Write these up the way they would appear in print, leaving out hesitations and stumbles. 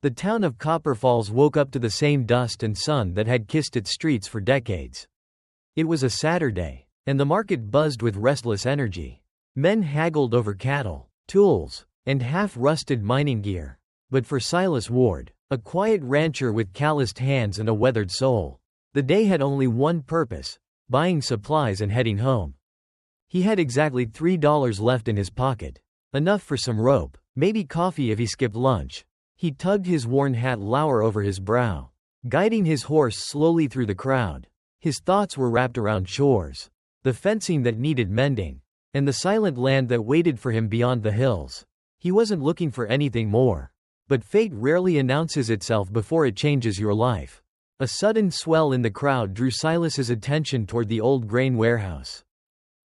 The town of Copper Falls woke up to the same dust and sun that had kissed its streets for decades. It was a Saturday, and the market buzzed with restless energy. Men haggled over cattle, tools, and half-rusted mining gear. But for Silas Ward, a quiet rancher with calloused hands and a weathered soul, the day had only one purpose: buying supplies and heading home. He had exactly $3 left in his pocket. Enough for some rope, maybe coffee if he skipped lunch. He tugged his worn hat lower over his brow, guiding his horse slowly through the crowd. His thoughts were wrapped around chores, the fencing that needed mending, and the silent land that waited for him beyond the hills. He wasn't looking for anything more. But fate rarely announces itself before it changes your life. A sudden swell in the crowd drew Silas's attention toward the old grain warehouse.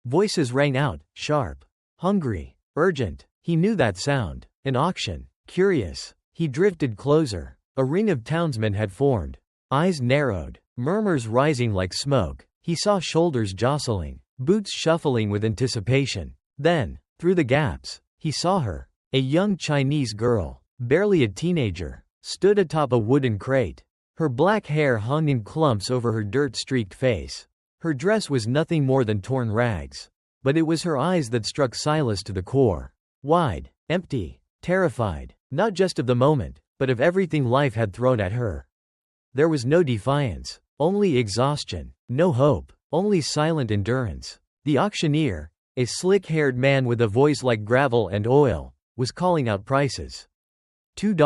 Voices rang out, sharp, hungry, urgent. He knew that sound. An auction. Curious. He drifted closer. A ring of townsmen had formed. Eyes narrowed, murmurs rising like smoke. He saw shoulders jostling, boots shuffling with anticipation. Then, through the gaps, he saw her. A young Chinese girl, barely a teenager, stood atop a wooden crate. Her black hair hung in clumps over her dirt-streaked face. Her dress was nothing more than torn rags. But it was her eyes that struck Silas to the core. Wide, empty, terrified, not just of the moment, but of everything life had thrown at her. There was no defiance, only exhaustion, no hope, only silent endurance. The auctioneer, a slick-haired man with a voice like gravel and oil, was calling out prices. $2,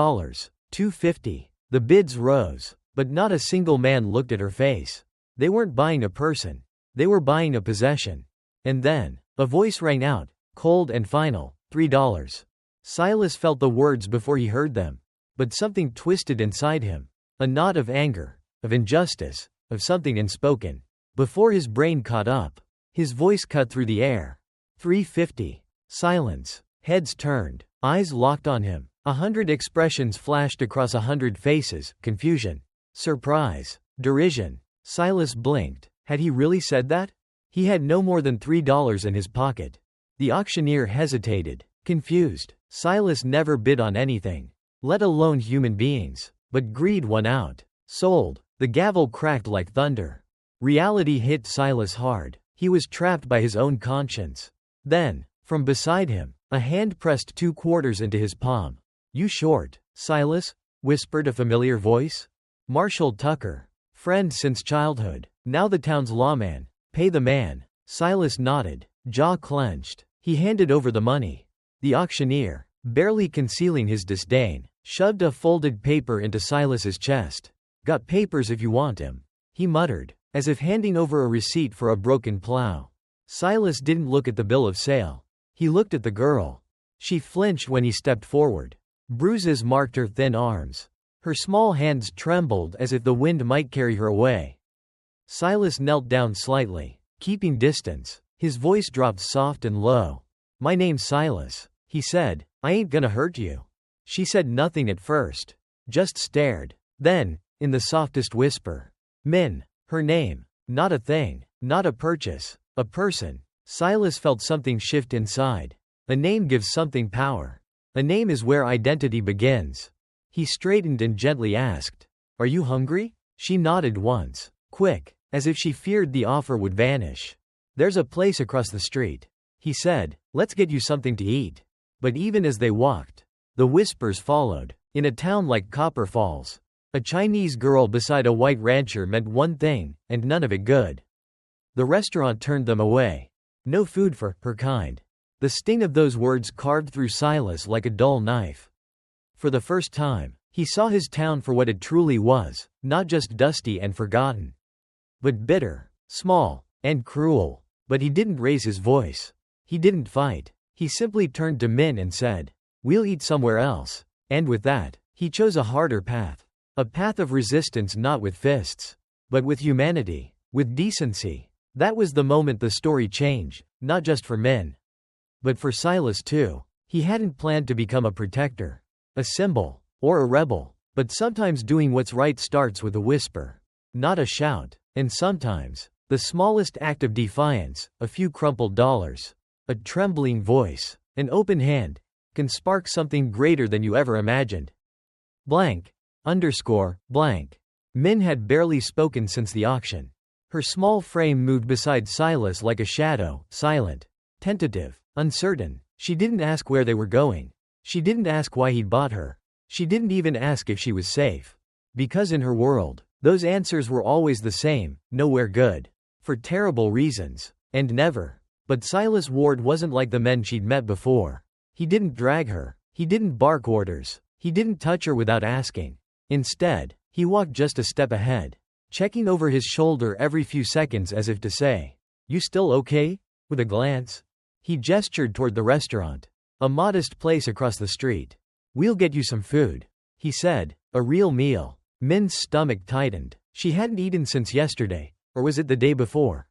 $2.50. The bids rose, but not a single man looked at her face. They weren't buying a person. They were buying a possession. And then, a voice rang out, cold and final, $3. Silas felt the words before he heard them. But something twisted inside him. A knot of anger, of injustice, of something unspoken. Before his brain caught up, his voice cut through the air. $3.50. Silence. Heads turned, eyes locked on him. 100 expressions flashed across 100 faces: confusion, surprise, derision. Silas blinked. Had he really said that? He had no more than $3 in his pocket. The auctioneer hesitated, confused. Silas never bid on anything, let alone human beings. But greed won out. Sold. The gavel cracked like thunder. Reality hit Silas hard. He was trapped by his own conscience. Then, from beside him, a hand pressed 2 quarters into his palm. "You short, Silas?" whispered a familiar voice. Marshall Tucker. Friend since childhood. Now the town's lawman. Pay the man. Silas nodded, jaw clenched. He handed over the money. The auctioneer, barely concealing his disdain, shoved a folded paper into Silas's chest. "Got papers if you want 'em," he muttered, as if handing over a receipt for a broken plow. Silas didn't look at the bill of sale. He looked at the girl. She flinched when he stepped forward. Bruises marked her thin arms. Her small hands trembled as if the wind might carry her away. Silas knelt down slightly, keeping distance. His voice dropped soft and low. "My name's Silas," he said. "I ain't gonna hurt you." She said nothing at first, just stared. Then, in the softest whisper, "Min." Her name. Not a thing, not a purchase, a person. Silas felt something shift inside. A name gives something power. A name is where identity begins. He straightened and gently asked, "Are you hungry?" She nodded once, quick, as if she feared the offer would vanish. "There's a place across the street," he said. "Let's get you something to eat." But even as they walked, the whispers followed. In a town like Copper Falls, a Chinese girl beside a white rancher meant one thing, and none of it good. The restaurant turned them away. No food for her kind. The sting of those words carved through Silas like a dull knife. For the first time, he saw his town for what it truly was, not just dusty and forgotten, but bitter, small, and cruel. But he didn't raise his voice. He didn't fight. He simply turned to Min and said, "We'll eat somewhere else." And with that, he chose a harder path. A path of resistance, not with fists, but with humanity, with decency. That was the moment the story changed, not just for Min, but for Silas too. He hadn't planned to become a protector, a symbol, or a rebel. But sometimes doing what's right starts with a whisper, not a shout. And sometimes, the smallest act of defiance, a few crumpled dollars, a trembling voice, an open hand, can spark something greater than you ever imagined. blank, underscore, blank. Min had barely spoken since the auction. Her small frame moved beside Silas like a shadow, silent, tentative, uncertain. She didn't ask where they were going. She didn't ask why he'd bought her. She didn't even ask if she was safe. Because in her world, those answers were always the same: nowhere good. For terrible reasons. And never. But Silas Ward wasn't like the men she'd met before. He didn't drag her. He didn't bark orders. He didn't touch her without asking. Instead, he walked just a step ahead, checking over his shoulder every few seconds as if to say, "You still okay?" With a glance, he gestured toward the restaurant, a modest place across the street. "We'll get you some food," he said. A real meal. Min's stomach tightened. She hadn't eaten since yesterday, or was it the day before?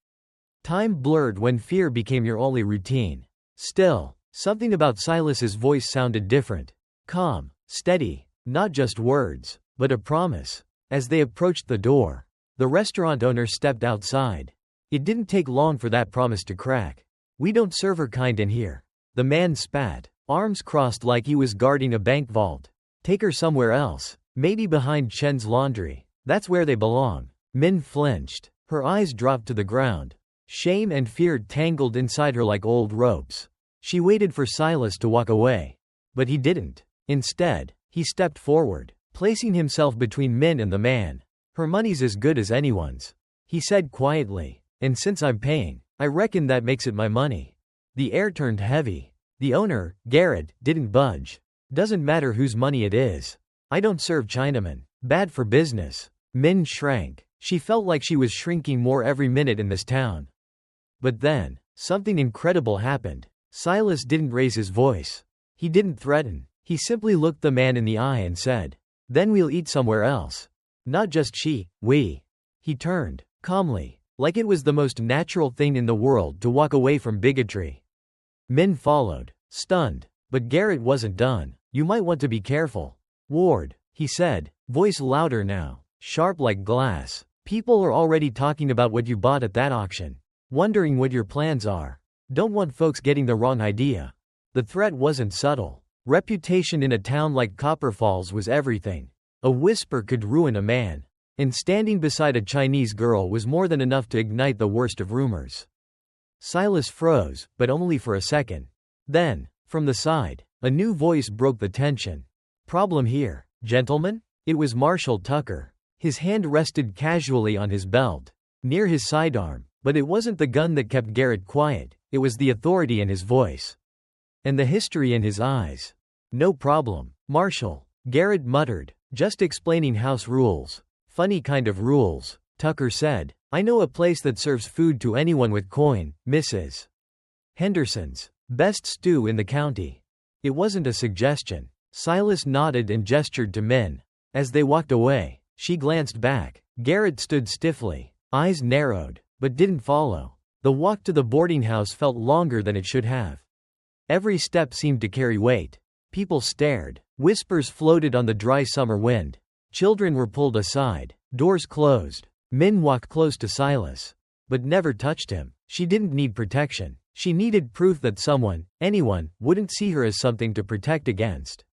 Time blurred when fear became your only routine. Still, something about Silas's voice sounded different. Calm, steady, not just words, but a promise. As they approached the door, the restaurant owner stepped outside. It didn't take long for that promise to crack. "We don't serve her kind in here." The man spat, arms crossed like he was guarding a bank vault. "Take her somewhere else. Maybe behind Chen's laundry. That's where they belong." Min flinched. Her eyes dropped to the ground. Shame and fear tangled inside her like old ropes. She waited for Silas to walk away. But he didn't. Instead, he stepped forward, placing himself between Min and the man. "Her money's as good as anyone's," he said quietly. "And since I'm paying, I reckon that makes it my money." The air turned heavy. The owner, Garrett, didn't budge. "Doesn't matter whose money it is. I don't serve Chinamen. Bad for business." Min shrank. She felt like she was shrinking more every minute in this town. But then, something incredible happened. Silas didn't raise his voice. He didn't threaten. He simply looked the man in the eye and said, "Then we'll eat somewhere else." Not just she, we. He turned, calmly, like it was the most natural thing in the world to walk away from bigotry. Min followed, stunned. But Garrett wasn't done. "You might want to be careful, Ward," he said, voice louder now, sharp like glass. "People are already talking about what you bought at that auction. Wondering what your plans are. Don't want folks getting the wrong idea." The threat wasn't subtle. Reputation in a town like Copper Falls was everything. A whisper could ruin a man. And standing beside a Chinese girl was more than enough to ignite the worst of rumors. Silas froze, but only for a second. Then, from the side, a new voice broke the tension. "Problem here, gentlemen?" It was Marshall Tucker. His hand rested casually on his belt, near his sidearm, but it wasn't the gun that kept Garrett quiet, it was the authority in his voice. And the history in his eyes. "No problem, Marshall," Garrett muttered, "just explaining house rules." "Funny kind of rules," Tucker said. "I know a place that serves food to anyone with coin, Mrs. Henderson's. Best stew in the county." It wasn't a suggestion. Silas nodded and gestured to Min. As they walked away, she glanced back. Garrett stood stiffly, eyes narrowed, but didn't follow. The walk to the boarding house felt longer than it should have. Every step seemed to carry weight. People stared. Whispers floated on the dry summer wind. Children were pulled aside. Doors closed. Min walked close to Silas, but never touched him. She didn't need protection. She needed proof that someone, anyone, wouldn't see her as something to protect against.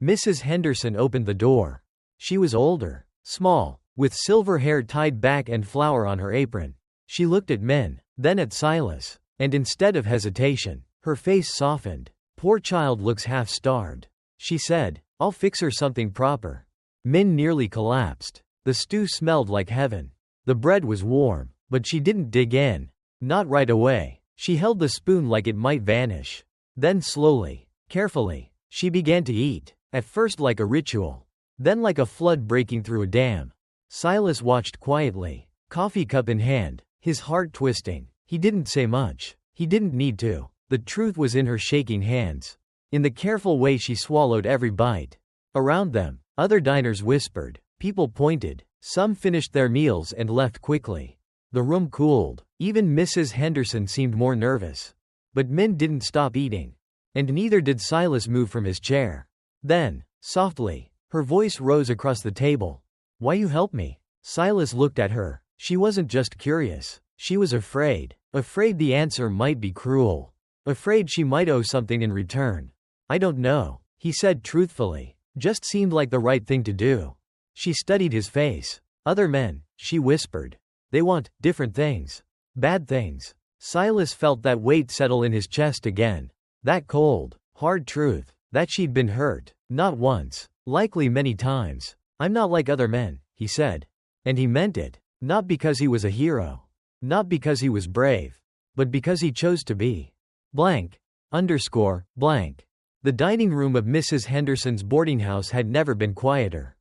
Mrs. Henderson opened the door. She was older, small, with silver hair tied back and flour on her apron. She looked at Min, then at Silas, and instead of hesitation, her face softened. "Poor child looks half-starved," she said. "I'll fix her something proper." Min nearly collapsed. The stew smelled like heaven. The bread was warm, but she didn't dig in. Not right away. She held the spoon like it might vanish. Then slowly, carefully, she began to eat, at first like a ritual, then like a flood breaking through a dam. Silas watched quietly, coffee cup in hand, his heart twisting. He didn't say much. He didn't need to. The truth was in her shaking hands, in the careful way she swallowed every bite. Around them, other diners whispered. People pointed. Some finished their meals and left quickly. The room cooled. Even Mrs. Henderson seemed more nervous. But Min didn't stop eating. And neither did Silas move from his chair. Then, softly, her voice rose across the table. "Why you help me?" Silas looked at her. She wasn't just curious. She was afraid. Afraid the answer might be cruel. Afraid she might owe something in return. "I don't know," he said truthfully. Just seemed like the right thing to do. She studied his face. Other men, she whispered. They want different things. Bad things. Silas felt that weight settle in his chest again. That cold, hard truth, that she'd been hurt, not once, likely many times. I'm not like other men, he said. And he meant it. Not because he was a hero. Not because he was brave. But because he chose to be. Blank. Underscore, blank. The dining room of Mrs. Henderson's boarding house had never been quieter.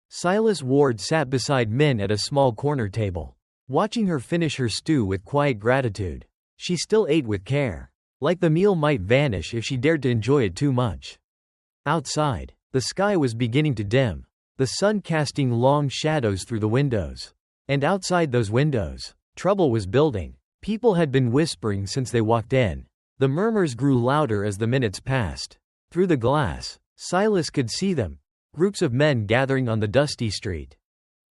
Silas Ward sat beside Min at a small corner table, watching her finish her stew with quiet gratitude. She still ate with care, like the meal might vanish if she dared to enjoy it too much. Outside, the sky was beginning to dim, the sun casting long shadows through the windows. And outside those windows, trouble was building. People had been whispering since they walked in. The murmurs grew louder as the minutes passed. Through the glass, Silas could see them, groups of men gathering on the dusty street.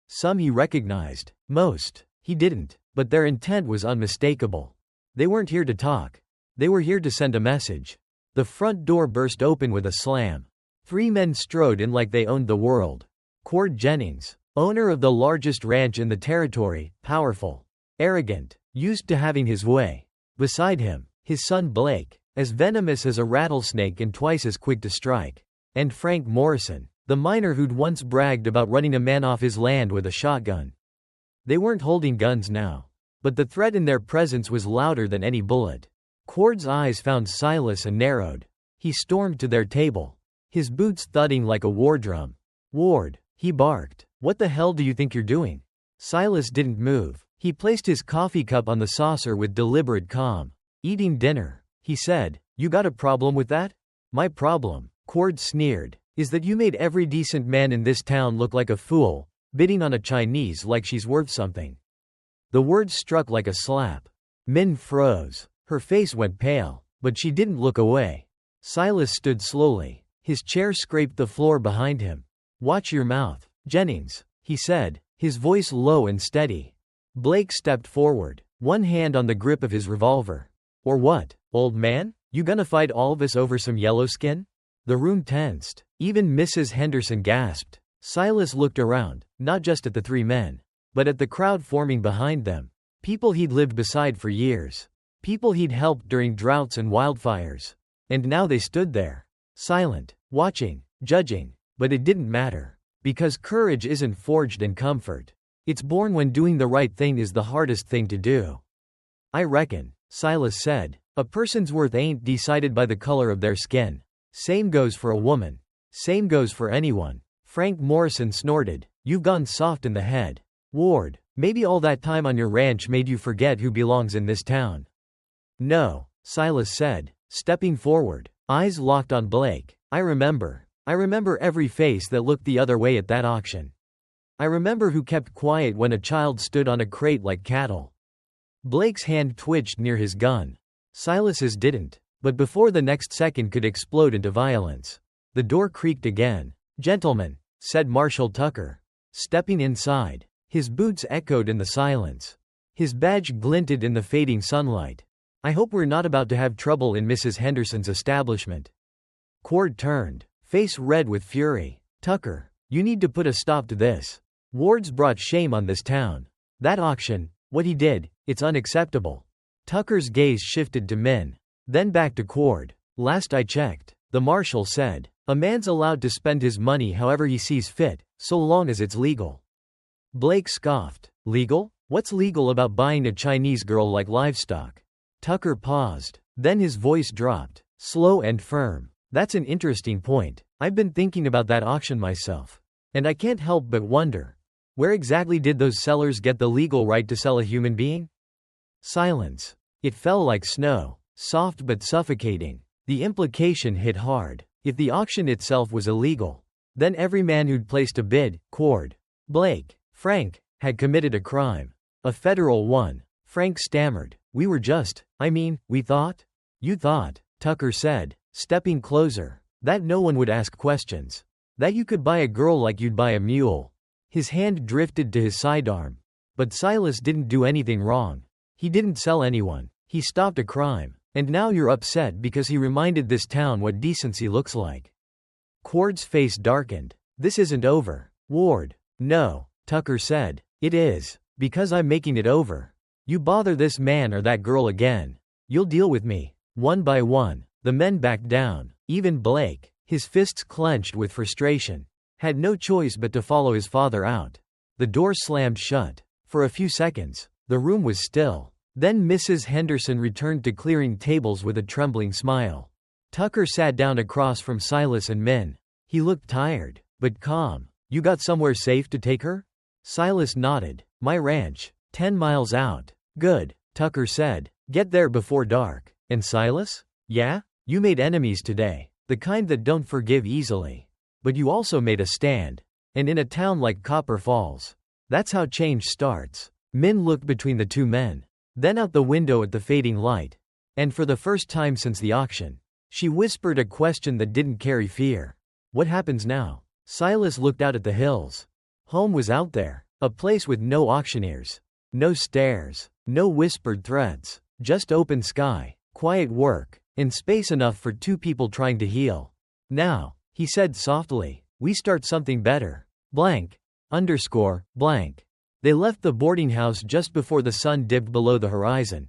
Some he recognized, most he didn't, but their intent was unmistakable. They weren't here to talk. They were here to send a message. The front door burst open with a slam. 3 men strode in like they owned the world. Cord Jennings, owner of the largest ranch in the territory, powerful, arrogant, used to having his way. Beside him, his son Blake, as venomous as a rattlesnake and twice as quick to strike. And Frank Morrison, the miner who'd once bragged about running a man off his land with a shotgun. They weren't holding guns now, but the threat in their presence was louder than any bullet. Cord's eyes found Silas and narrowed. He stormed to their table, his boots thudding like a war drum. Ward, he barked. What the hell do you think you're doing? Silas didn't move. He placed his coffee cup on the saucer with deliberate calm. Eating dinner, he said. You got a problem with that? My problem, Cord sneered, is that you made every decent man in this town look like a fool, bidding on a Chinese like she's worth something. The words struck like a slap. Min froze. Her face went pale, but she didn't look away. Silas stood slowly. His chair scraped the floor behind him. Watch your mouth, Jennings, he said, his voice low and steady. Blake stepped forward, one hand on the grip of his revolver. Or what, old man? You gonna fight all of us over some yellow skin? The room tensed. Even Mrs. Henderson gasped. Silas looked around, not just at the 3 men, but at the crowd forming behind them. People he'd lived beside for years. People he'd helped during droughts and wildfires. And now they stood there, silent, watching, judging. But it didn't matter. Because courage isn't forged in comfort. It's born when doing the right thing is the hardest thing to do. I reckon, Silas said, a person's worth ain't decided by the color of their skin. Same goes for a woman. Same goes for anyone. Frank Morrison snorted. You've gone soft in the head. Ward, maybe all that time on your ranch made you forget who belongs in this town. No, Silas said, stepping forward, eyes locked on Blake. I remember every face that looked the other way at that auction. I remember who kept quiet when a child stood on a crate like cattle. Blake's hand twitched near his gun. Silas's didn't, but before the next second could explode into violence, the door creaked again. Gentlemen, said Marshal Tucker, stepping inside. His boots echoed in the silence. His badge glinted in the fading sunlight. I hope we're not about to have trouble in Mrs. Henderson's establishment. Cord turned, face red with fury. Tucker, you need to put a stop to this. Ward's brought shame on this town. That auction, what he did, it's unacceptable. Tucker's gaze shifted to Min, then back to Cord. Last I checked, the marshal said, a man's allowed to spend his money however he sees fit, so long as it's legal. Blake scoffed. Legal? What's legal about buying a Chinese girl like livestock? Tucker paused, then his voice dropped, slow and firm. That's an interesting point. I've been thinking about that auction myself. And I can't help but wonder, where exactly did those sellers get the legal right to sell a human being? Silence. It fell like snow, soft but suffocating. The implication hit hard. If the auction itself was illegal, then every man who'd placed a bid, Cord, Blake, Frank, had committed a crime. A federal one. Frank stammered. We thought? You thought, Tucker said, stepping closer, that no one would ask questions. That you could buy a girl like you'd buy a mule. His hand drifted to his sidearm. But Silas didn't do anything wrong. He didn't sell anyone. He stopped a crime. And now you're upset because he reminded this town what decency looks like. Ward's face darkened. This isn't over. Ward. No, Tucker said. It is. Because I'm making it over. You bother this man or that girl again. You'll deal with me. One by one, the men backed down. Even Blake, his fists clenched with frustration, had no choice but to follow his father out. The door slammed shut. For a few seconds, the room was still. Then Mrs. Henderson returned to clearing tables with a trembling smile. Tucker sat down across from Silas and Min. He looked tired, but calm. You got somewhere safe to take her? Silas nodded. My ranch, 10 miles out. Good, Tucker said. Get there before dark. And Silas? Yeah? You made enemies today. The kind that don't forgive easily. But you also made a stand. And in a town like Copper Falls. That's how change starts. Min looked between the two men. Then out the window at the fading light. And for the first time since the auction, she whispered a question that didn't carry fear. What happens now? Silas looked out at the hills. Home was out there. A place with no auctioneers. No stares. No whispered threats. Just open sky. Quiet work. And space enough for two people trying to heal. Now, he said softly, we start something better. Blank. Underscore. Blank. They left the boarding house just before the sun dipped below the horizon.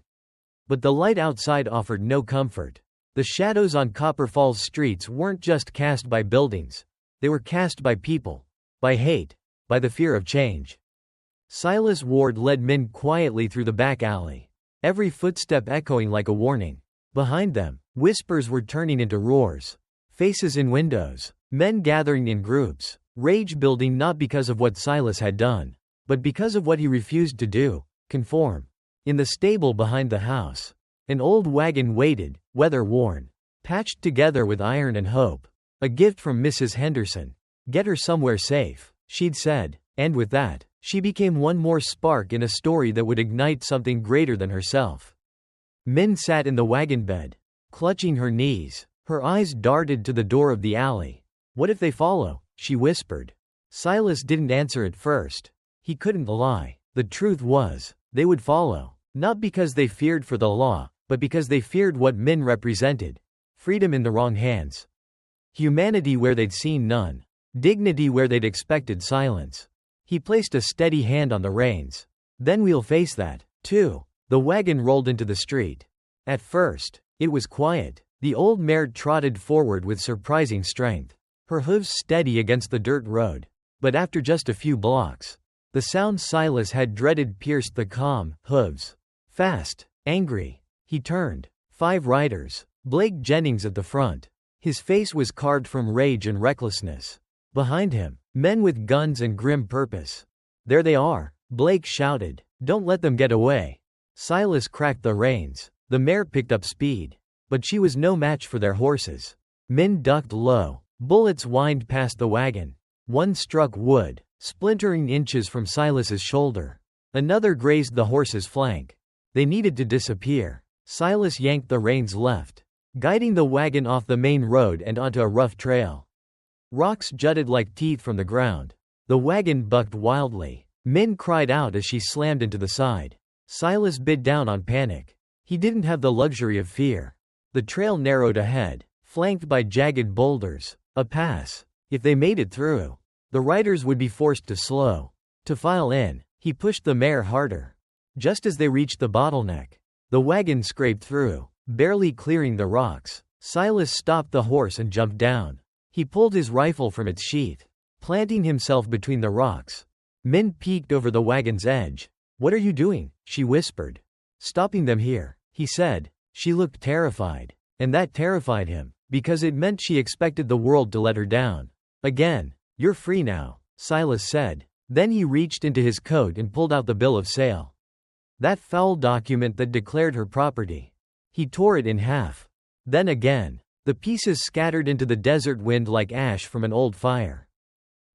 But the light outside offered no comfort. The shadows on Copper Falls streets weren't just cast by buildings. They were cast by people. By hate. By the fear of change. Silas Ward led Min quietly through the back alley. Every footstep echoing like a warning. Behind them, whispers were turning into roars. Faces in windows. Men gathering in groups. Rage building not because of what Silas had done, but because of what he refused to do, conform. In the stable behind the house, an old wagon waited, weather-worn, patched together with iron and hope. A gift from Mrs. Henderson. Get her somewhere safe, she'd said, and with that, she became one more spark in a story that would ignite something greater than herself. Min sat in the wagon bed, clutching her knees. Her eyes darted to the door of the alley. What if they follow? She whispered. Silas didn't answer at first. He couldn't lie. The truth was, they would follow. Not because they feared for the law, but because they feared what Min represented. Freedom in the wrong hands. Humanity where they'd seen none. Dignity where they'd expected silence. He placed a steady hand on the reins. Then we'll face that, too. The wagon rolled into the street. At first, it was quiet. The old mare trotted forward with surprising strength. Her hooves steady against the dirt road. But after just a few blocks, the sound Silas had dreaded pierced the calm hooves. Fast, angry. He turned. 5 riders. Blake Jennings at the front. His face was carved from rage and recklessness. Behind him, men with guns and grim purpose. There they are, Blake shouted. Don't let them get away. Silas cracked the reins. The mare picked up speed. But she was no match for their horses. Min ducked low. Bullets whined past the wagon. One struck wood, splintering inches from Silas's shoulder. Another grazed the horse's flank. They needed to disappear. Silas yanked the reins left, guiding the wagon off the main road and onto a rough trail. Rocks jutted like teeth from the ground. The wagon bucked wildly. Min cried out as she slammed into the side. Silas bit down on panic. He didn't have the luxury of fear. The trail narrowed ahead, flanked by jagged boulders. A pass. If they made it through, the riders would be forced to slow. To file in, he pushed the mare harder. Just as they reached the bottleneck, the wagon scraped through, barely clearing the rocks. Silas stopped the horse and jumped down. He pulled his rifle from its sheath, planting himself between the rocks. Min peeked over the wagon's edge. What are you doing? She whispered. Stopping them here, he said. She looked terrified, and that terrified him, because it meant she expected the world to let her down. Again. You're free now, Silas said. Then he reached into his coat and pulled out the bill of sale. That foul document that declared her property. He tore it in half. Then again. The pieces scattered into the desert wind like ash from an old fire.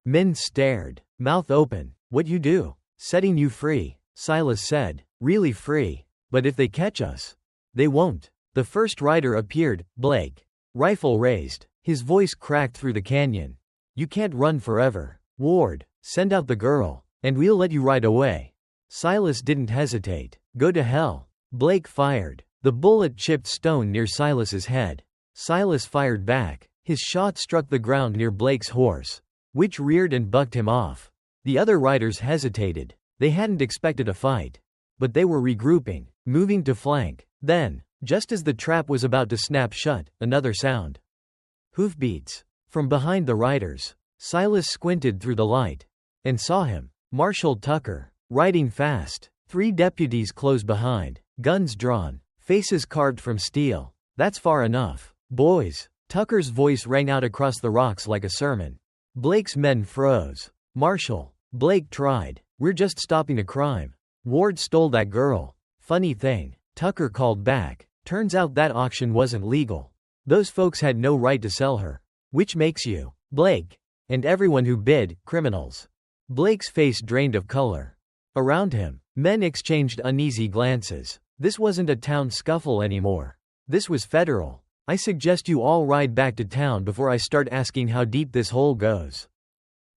Min stared, mouth open. What you do? Setting you free, Silas said. Really free. But if they catch us? They won't. The first rider appeared, Blake. Rifle raised. His voice cracked through the canyon. You can't run forever. Ward, send out the girl, and we'll let you ride away. Silas didn't hesitate. Go to hell. Blake fired. The bullet chipped stone near Silas's head. Silas fired back. His shot struck the ground near Blake's horse, which reared and bucked him off. The other riders hesitated. They hadn't expected a fight. But they were regrouping, moving to flank. Then, just as the trap was about to snap shut, another sound. Hoofbeats. From behind the riders, Silas squinted through the light and saw him, Marshal Tucker, riding fast. 3 deputies close behind, guns drawn, faces carved from steel. That's far enough. Boys. Tucker's voice rang out across the rocks like a sermon. Blake's men froze. Marshal. Blake tried. We're just stopping a crime. Ward stole that girl. Funny thing. Tucker called back. Turns out that auction wasn't legal. Those folks had no right to sell her. Which makes you, Blake, and everyone who bid, criminals. Blake's face drained of color. Around him, men exchanged uneasy glances. This wasn't a town scuffle anymore. This was federal. I suggest you all ride back to town before I start asking how deep this hole goes.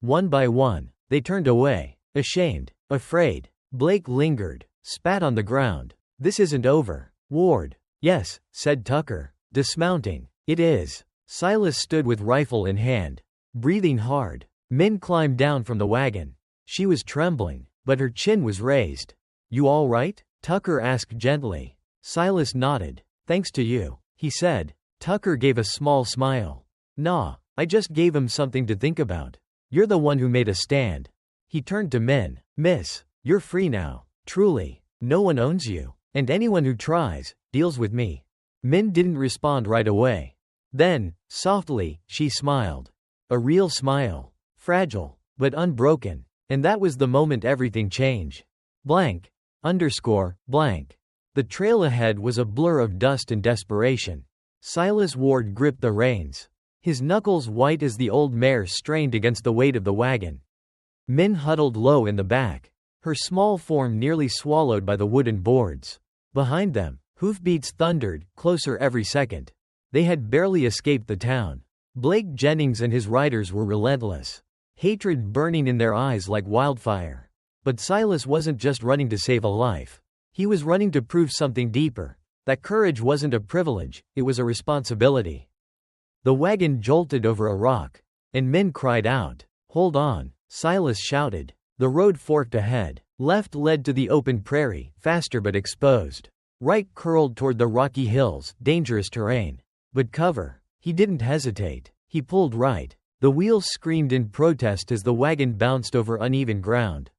One by one, they turned away, ashamed, afraid. Blake lingered, spat on the ground. This isn't over. Ward. Yes, said Tucker, dismounting. It is. Silas stood with rifle in hand, breathing hard. Min climbed down from the wagon. She was trembling, but her chin was raised. You all right? Tucker asked gently. Silas nodded. Thanks to you, he said. Tucker gave a small smile. Nah, I just gave him something to think about. You're the one who made a stand. He turned to Min. Miss, you're free now. Truly, no one owns you, and anyone who tries, deals with me. Min didn't respond right away. Then, softly, she smiled. A real smile. Fragile, but unbroken. And that was the moment everything changed. Blank. Blank. The trail ahead was a blur of dust and desperation. Silas Ward gripped the reins, his knuckles white as the old mare strained against the weight of the wagon. Min huddled low in the back, her small form nearly swallowed by the wooden boards. Behind them, hoofbeats thundered, closer every second. They had barely escaped the town. Blake Jennings and his riders were relentless, hatred burning in their eyes like wildfire. But Silas wasn't just running to save a life. He was running to prove something deeper. That courage wasn't a privilege, it was a responsibility. The wagon jolted over a rock, and Min cried out. Hold on, Silas shouted. The road forked ahead. Left led to the open prairie, faster but exposed. Right curled toward the rocky hills, dangerous terrain. But cover. He didn't hesitate. He pulled right. The wheels screamed in protest as the wagon bounced over uneven ground.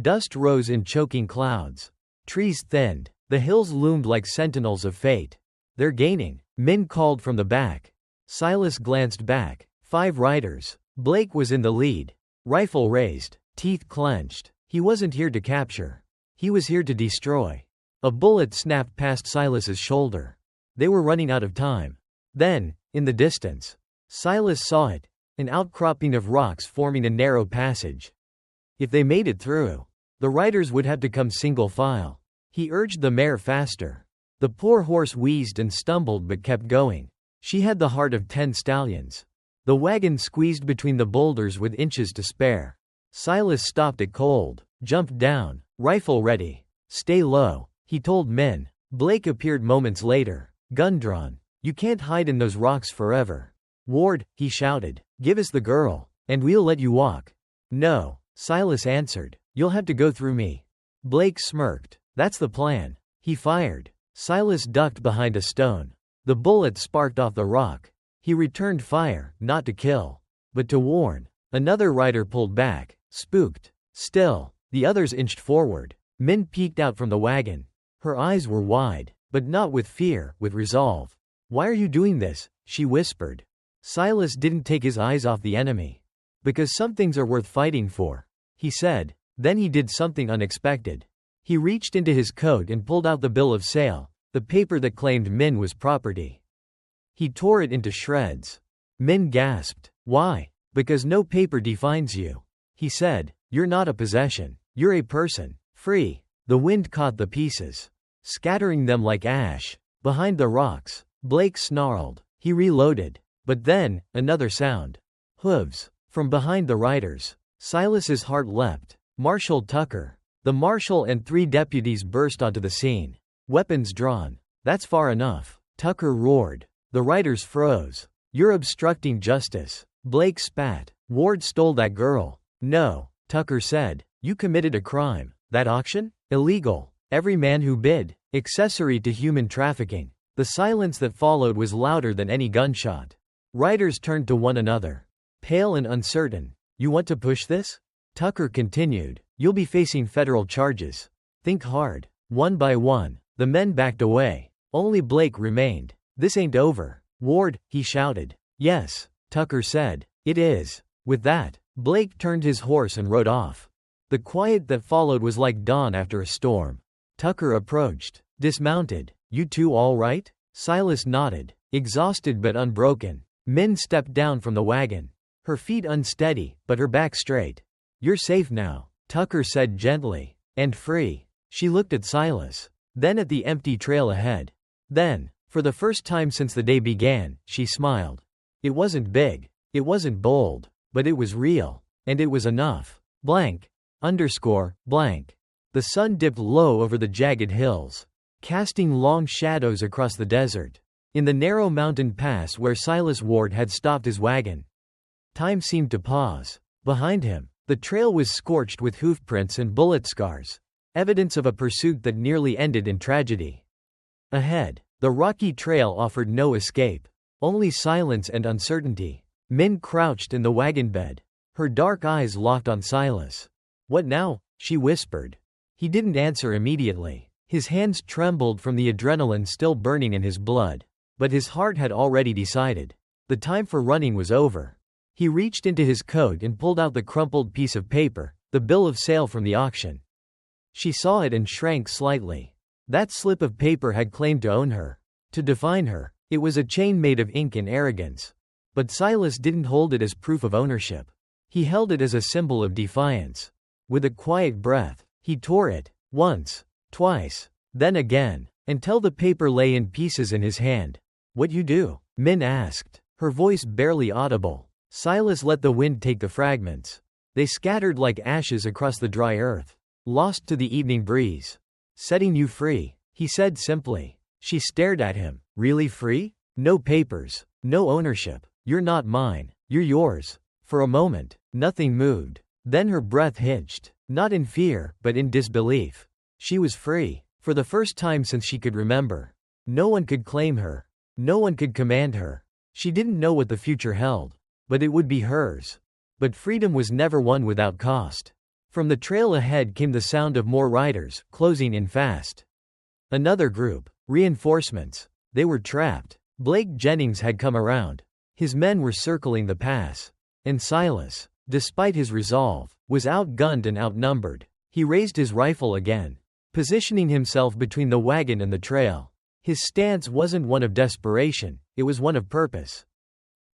Dust rose in choking clouds. Trees thinned. The hills loomed like sentinels of fate. They're gaining, Min called from the back. Silas glanced back. 5 riders. Blake was in the lead. Rifle raised, teeth clenched. He wasn't here to capture. He was here to destroy. A bullet snapped past Silas's shoulder. They were running out of time. Then, in the distance, Silas saw it, an outcropping of rocks forming a narrow passage. If they made it through, the riders would have to come single file. He urged the mare faster. The poor horse wheezed and stumbled but kept going. She had the heart of 10 stallions. The wagon squeezed between the boulders with inches to spare. Silas stopped it cold, jumped down, rifle ready. Stay low, he told Min. Blake appeared moments later, gun drawn. You can't hide in those rocks forever. Ward, he shouted, give us the girl, and we'll let you walk. No, Silas answered, you'll have to go through me. Blake smirked. That's the plan. He fired. Silas ducked behind a stone. The bullet sparked off the rock. He returned fire, not to kill, but to warn. Another rider pulled back, spooked. Still, the others inched forward. Min peeked out from the wagon. Her eyes were wide, but not with fear, with resolve. Why are you doing this? She whispered. Silas didn't take his eyes off the enemy. Because some things are worth fighting for, he said. Then he did something unexpected. He reached into his coat and pulled out the bill of sale, the paper that claimed Min was property. He tore it into shreds. Min gasped. Why? Because no paper defines you, he said. You're not a possession. You're a person. Free. The wind caught the pieces, scattering them like ash. Behind the rocks, Blake snarled. He reloaded. But then, another sound. Hooves. From behind the riders. Silas's heart leapt. Marshal Tucker. The marshal and 3 deputies burst onto the scene. Weapons drawn. That's far enough. Tucker roared. The riders froze. You're obstructing justice. Blake spat. Ward stole that girl. No, Tucker said. You committed a crime. That auction? Illegal. Every man who bid. Accessory to human trafficking. The silence that followed was louder than any gunshot. Riders turned to one another, pale and uncertain. You want to push this? Tucker continued. You'll be facing federal charges. Think hard. One by one, the men backed away. Only Blake remained. This ain't over. Ward, he shouted. Yes, Tucker said. It is. With that, Blake turned his horse and rode off. The quiet that followed was like dawn after a storm. Tucker approached, dismounted. You two all right? Silas nodded, exhausted but unbroken. Min stepped down from the wagon, her feet unsteady, but her back straight. You're safe now, Tucker said gently. And free. She looked at Silas, then at the empty trail ahead. Then, for the first time since the day began, she smiled. It wasn't big, it wasn't bold, but it was real, and it was enough. Blank. Blank. The sun dipped low over the jagged hills, casting long shadows across the desert. In the narrow mountain pass where Silas Ward had stopped his wagon, time seemed to pause. Behind him, the trail was scorched with hoofprints and bullet scars, evidence of a pursuit that nearly ended in tragedy. Ahead, the rocky trail offered no escape, only silence and uncertainty. Min crouched in the wagon bed, her dark eyes locked on Silas. What now? She whispered. He didn't answer immediately. His hands trembled from the adrenaline still burning in his blood. But his heart had already decided. The time for running was over. He reached into his coat and pulled out the crumpled piece of paper, the bill of sale from the auction. She saw it and shrank slightly. That slip of paper had claimed to own her, to define her. It was a chain made of ink and arrogance. But Silas didn't hold it as proof of ownership. He held it as a symbol of defiance. With a quiet breath, he tore it, once, twice, then again, until the paper lay in pieces in his hand. What you do? Min asked, her voice barely audible. Silas let the wind take the fragments. They scattered like ashes across the dry earth, lost to the evening breeze. Setting you free, he said simply. She stared at him. Really free? No papers, no ownership. You're not mine, you're yours. For a moment, nothing moved. Then her breath hitched, not in fear, but in disbelief. She was free, for the first time since she could remember. No one could claim her. No one could command her. She didn't know what the future held, but it would be hers. But freedom was never won without cost. From the trail ahead came the sound of more riders, closing in fast. Another group. Reinforcements. They were trapped. Blake Jennings had come around. His men were circling the pass. And Silas, despite his resolve, was outgunned and outnumbered. He raised his rifle again, positioning himself between the wagon and the trail. His stance wasn't one of desperation, it was one of purpose.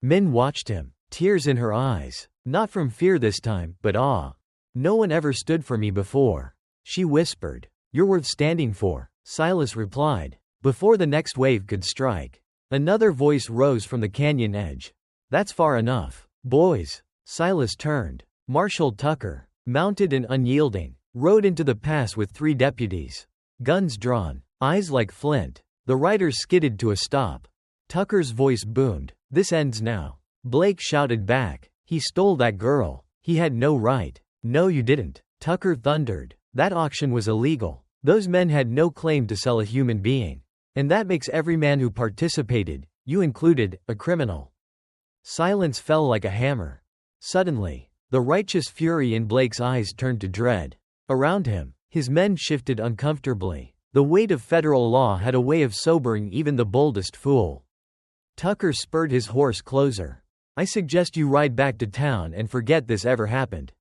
Min watched him, tears in her eyes, not from fear this time, but awe. No one ever stood for me before, she whispered. You're worth standing for, Silas replied, before the next wave could strike. Another voice rose from the canyon edge. That's far enough. Boys. Silas turned. Marshal Tucker, mounted and unyielding, rode into the pass with 3 deputies. Guns drawn, eyes like flint. The riders skidded to a stop. Tucker's voice boomed. This ends now. Blake shouted back. He stole that girl. He had no right. No, you didn't. Tucker thundered. That auction was illegal. Those men had no claim to sell a human being. And that makes every man who participated, you included, a criminal. Silence fell like a hammer. Suddenly, the righteous fury in Blake's eyes turned to dread. Around him, his men shifted uncomfortably. The weight of federal law had a way of sobering even the boldest fool. Tucker spurred his horse closer. I suggest you ride back to town and forget this ever happened.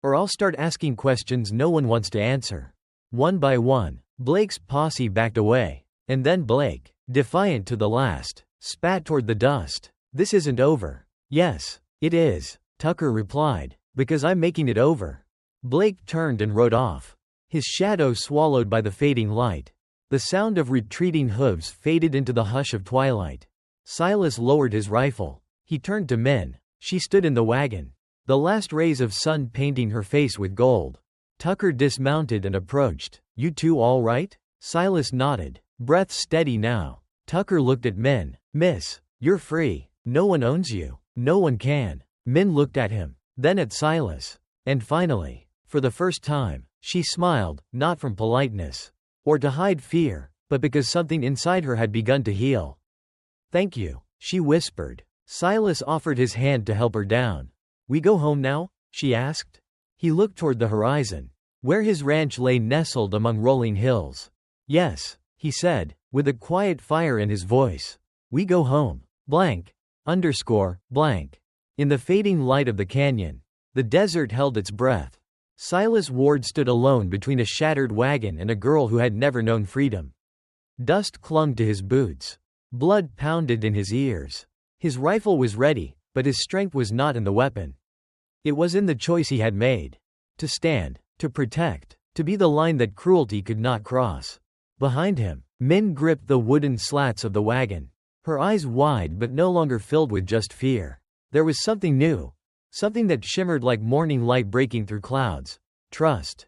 Or I'll start asking questions no one wants to answer. One by one, Blake's posse backed away. And then Blake, defiant to the last, spat toward the dust. This isn't over. Yes, it is, Tucker replied, because I'm making it over. Blake turned and rode off, his shadow swallowed by the fading light. The sound of retreating hooves faded into the hush of twilight. Silas lowered his rifle. He turned to Min. She stood in the wagon, the last rays of sun painting her face with gold. Tucker dismounted and approached. You two all right? Silas nodded, breath steady now. Tucker looked at Min. Miss, you're free. No one owns you. No one can. Min looked at him, then at Silas. And finally, for the first time, she smiled, not from politeness or to hide fear, but because something inside her had begun to heal. Thank you, she whispered. Silas offered his hand to help her down. We go home now? She asked. He looked toward the horizon, where his ranch lay nestled among rolling hills. Yes, he said, with a quiet fire in his voice. We go home. Blank. Blank. In the fading light of the canyon, the desert held its breath. Silas Ward stood alone between a shattered wagon and a girl who had never known freedom. Dust clung to his boots. Blood pounded in his ears. His rifle was ready, but his strength was not in the weapon. It was in the choice he had made. To stand, to protect, to be the line that cruelty could not cross. Behind him, Min gripped the wooden slats of the wagon. Her eyes wide but no longer filled with just fear. There was something new. Something that shimmered like morning light breaking through clouds. Trust.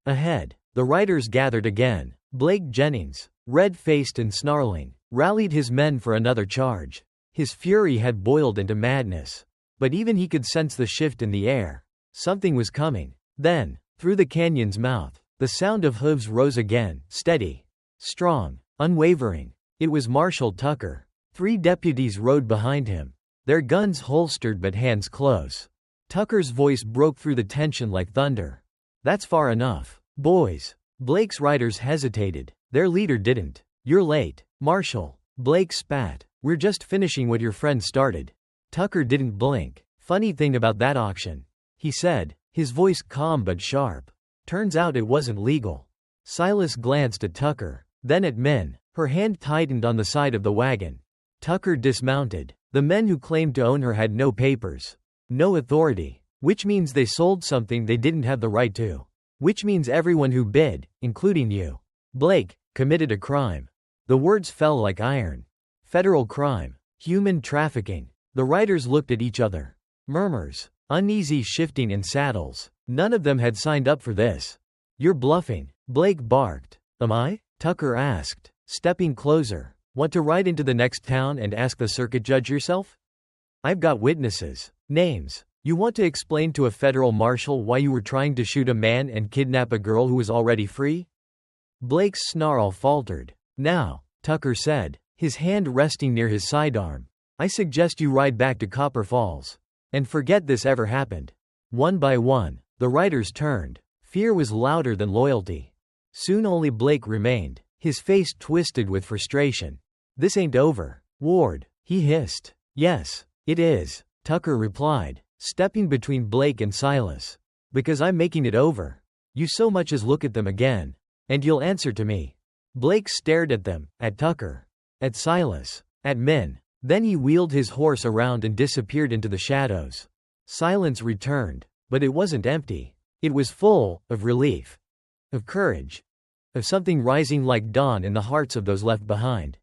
Ahead, the riders gathered again. Blake Jennings, red-faced and snarling, rallied his men for another charge. His fury had boiled into madness. But even he could sense the shift in the air. Something was coming. Then, through the canyon's mouth, the sound of hooves rose again, steady, strong, unwavering. It was Marshal Tucker. 3 deputies rode behind him, their guns holstered but hands close. Tucker's voice broke through the tension like thunder. That's far enough. Boys. Blake's riders hesitated. Their leader didn't. You're late, Marshal. Blake spat. We're just finishing what your friend started. Tucker didn't blink. Funny thing about that auction, he said, his voice calm but sharp. Turns out it wasn't legal. Silas glanced at Tucker, then at Min. Her hand tightened on the side of the wagon. Tucker dismounted. The men who claimed to own her had no papers, no authority, which means they sold something they didn't have the right to. Which means everyone who bid, including you, Blake, committed a crime. The words fell like iron. Federal crime. Human trafficking. The riders looked at each other. Murmurs. Uneasy shifting in saddles. None of them had signed up for this. You're bluffing, Blake barked. Am I? Tucker asked, stepping closer. Want to ride into the next town and ask the circuit judge yourself? I've got witnesses. Names. You want to explain to a federal marshal why you were trying to shoot a man and kidnap a girl who was already free? Blake's snarl faltered. Now, Tucker said, his hand resting near his sidearm. I suggest you ride back to Copper Falls. And forget this ever happened. One by one, the riders turned. Fear was louder than loyalty. Soon only Blake remained, his face twisted with frustration. This ain't over, Ward, he hissed. Yes, it is, Tucker replied, stepping between Blake and Silas. Because I'm making it over. You so much as look at them again, and you'll answer to me. Blake stared at them, at Tucker, at Silas, at Min. Then he wheeled his horse around and disappeared into the shadows. Silence returned, but it wasn't empty. It was full of relief, of courage, of something rising like dawn in the hearts of those left behind.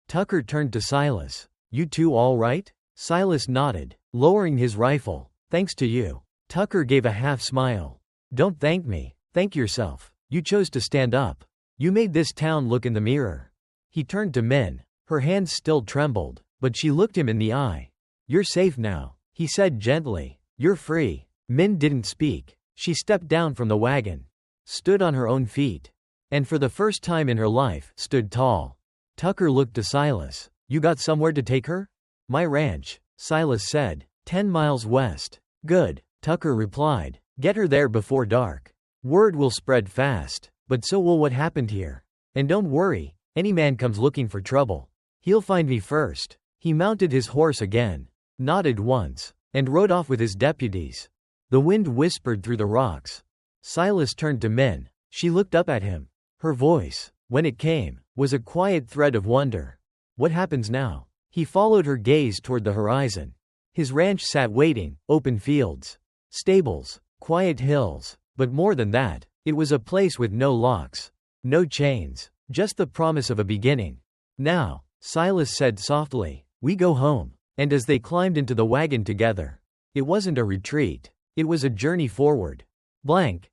Tucker turned to Silas. You two all right? Silas nodded, lowering his rifle. Thanks to you. Tucker gave a half smile. Don't thank me. Thank yourself. You chose to stand up. You made this town look in the mirror. He turned to Min. Her hands still trembled, but she looked him in the eye. You're safe now, he said gently. You're free. Min didn't speak. She stepped down from the wagon, stood on her own feet, and for the first time in her life, stood tall. Tucker looked to Silas. You got somewhere to take her? My ranch, Silas said. 10 miles west. Good, Tucker replied. Get her there before dark. Word will spread fast, but so will what happened here. And don't worry, any man comes looking for trouble. He'll find me first. He mounted his horse again, nodded once, and rode off with his deputies. The wind whispered through the rocks. Silas turned to Min. She looked up at him. Her voice, when it came, was a quiet thread of wonder. What happens now? He followed her gaze toward the horizon. His ranch sat waiting, open fields, stables, quiet hills, but more than that, it was a place with no locks, no chains, just the promise of a beginning. Now, Silas said softly, we go home. And as they climbed into the wagon together, it wasn't a retreat. It was a journey forward. Blank.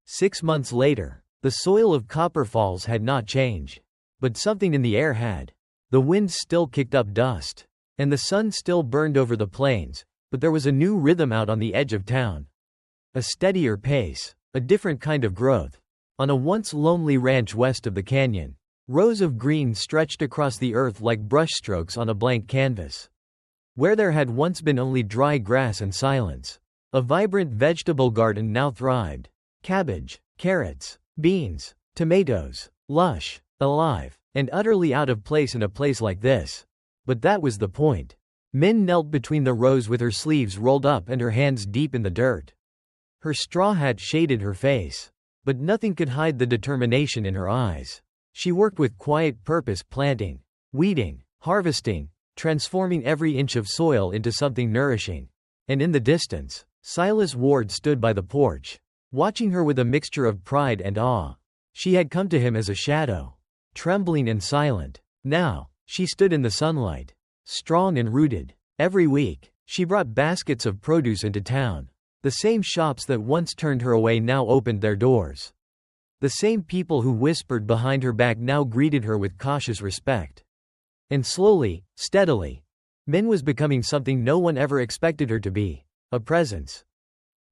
6 months later, the soil of Copper Falls had not changed. But something in the air had. The wind still kicked up dust, and the sun still burned over the plains, but there was a new rhythm out on the edge of town. A steadier pace, a different kind of growth. On a once lonely ranch west of the canyon, rows of green stretched across the earth like brushstrokes on a blank canvas. Where there had once been only dry grass and silence, a vibrant vegetable garden now thrived. Cabbage, carrots, beans, tomatoes, lush, alive, and utterly out of place in a place like this. But that was the point. Min knelt between the rows with her sleeves rolled up and her hands deep in the dirt. Her straw hat shaded her face, but nothing could hide the determination in her eyes. She worked with quiet purpose, planting, weeding, harvesting, transforming every inch of soil into something nourishing. And in the distance, Silas Ward stood by the porch, watching her with a mixture of pride and awe. She had come to him as a shadow, trembling and silent. Now, she stood in the sunlight, strong and rooted. Every week, she brought baskets of produce into town. The same shops that once turned her away now opened their doors. The same people who whispered behind her back now greeted her with cautious respect. And slowly, steadily, Min was becoming something no one ever expected her to be, a presence.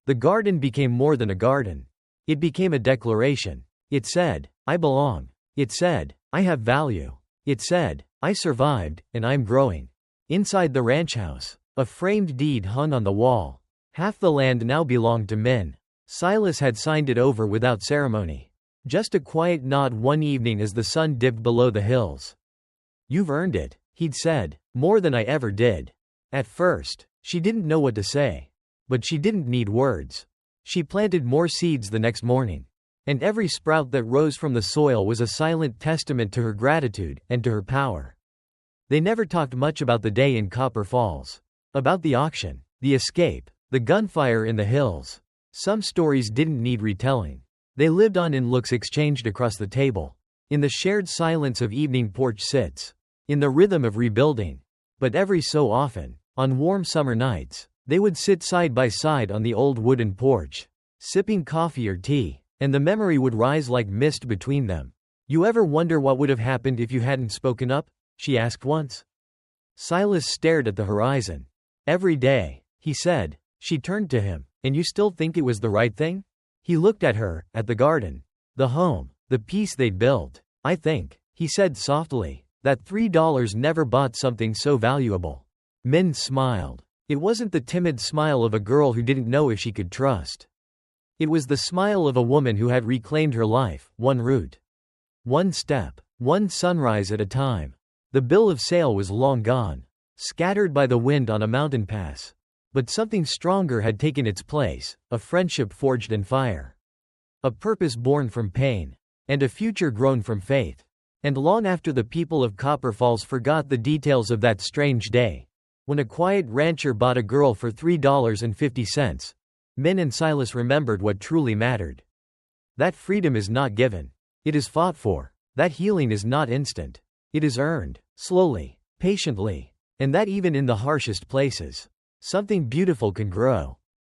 The garden became more than a garden. It became a declaration. It said, "I belong." It said, "I have value." It said, "I survived, and I'm growing." Inside the ranch house, a framed deed hung on the wall. Half the land now belonged to Min. Silas had signed it over without ceremony. Just a quiet nod one evening as the sun dipped below the hills. "You've earned it," he'd said, "more than I ever did." At first, she didn't know what to say. But she didn't need words. She planted more seeds the next morning. And every sprout that rose from the soil was a silent testament to her gratitude and to her power. They never talked much about the day in Copper Falls. About the auction, the escape, the gunfire in the hills. Some stories didn't need retelling. They lived on in looks exchanged across the table, in the shared silence of evening porch sits, in the rhythm of rebuilding. But every so often, on warm summer nights, they would sit side by side on the old wooden porch, sipping coffee or tea, and the memory would rise like mist between them. "You ever wonder what would have happened if you hadn't spoken up?" she asked once. Silas stared at the horizon. "Every day," he said. She turned to him. "And you still think it was the right thing?" He looked at her, at the garden, the home, the peace they'd built. "I think," he said softly, "that $3 never bought something so valuable." Min smiled. It wasn't the timid smile of a girl who didn't know if she could trust. It was the smile of a woman who had reclaimed her life, one route, one step, one sunrise at a time. The bill of sale was long gone, scattered by the wind on a mountain pass. But something stronger had taken its place, a friendship forged in fire. A purpose born from pain. And a future grown from faith. And long after the people of Copper Falls forgot the details of that strange day, when a quiet rancher bought a girl for $3.50, Min and Silas remembered what truly mattered. That freedom is not given. It is fought for. That healing is not instant. It is earned, slowly, patiently. And that even in the harshest places, something beautiful can grow.